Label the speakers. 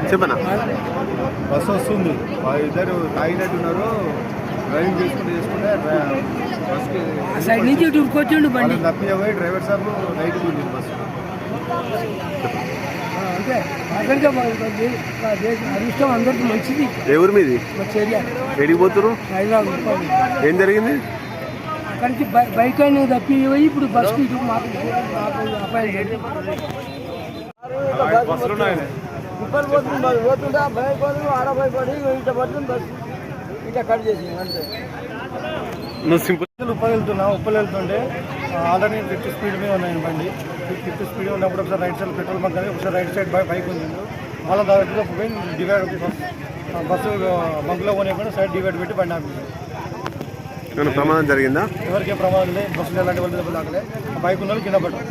Speaker 1: చెప్పనా
Speaker 2: బస్సు వస్తుంది, ఇద్దరు తాగినట్టున్నారు, డ్రైవింగ్ చేసుకుంటే
Speaker 3: సైడ్ నుంచి ఉరుకొచ్చిండు బండి
Speaker 2: తప్పిపోయి డ్రైవర్ సాబ్ నైట్ ఉంది బస్సు.
Speaker 3: అంటే అదృష్టం అందరికి మంచిది.
Speaker 1: ఎవరి మీది ఎడిగిపోతురు? ఏం జరిగింది?
Speaker 3: అక్కడి నుంచి బైక్ అయినా తప్పిపోయి ఇప్పుడు బస్సు అపాయం పోతుంటే బైక్ ఆడబోయి ఇంత పడుతుంది బస్సు ఇంకా కట్ చేసి అంటే
Speaker 2: ఉప్పలు వెళ్తుంటే ఆల్రెడీ 50 స్పీడ్ మీద ఉన్నాయండి బండి. 50 స్పీడ్ ఉన్నప్పుడు ఒకసారి రైట్ సైడ్ పెట్రోల్ బంక్ అని ఒకసారి రైట్ సైడ్ బైక్ ఉంది, వాళ్ళ దాంట్లో పోయి డివైడ్ బస్సు బంక్లో పోనీ సైడ్ డివైడ్ పెట్టి బండి ఆపింది.
Speaker 1: ప్రమాదం జరిగిందా?
Speaker 2: ఎవరికే ప్రమాదం లేదు, బస్సులు ఎలాంటి వాళ్ళు దెబ్బలు ఆగలే, బైక్ ఉన్న వాళ్ళు కింద పడ్డారు.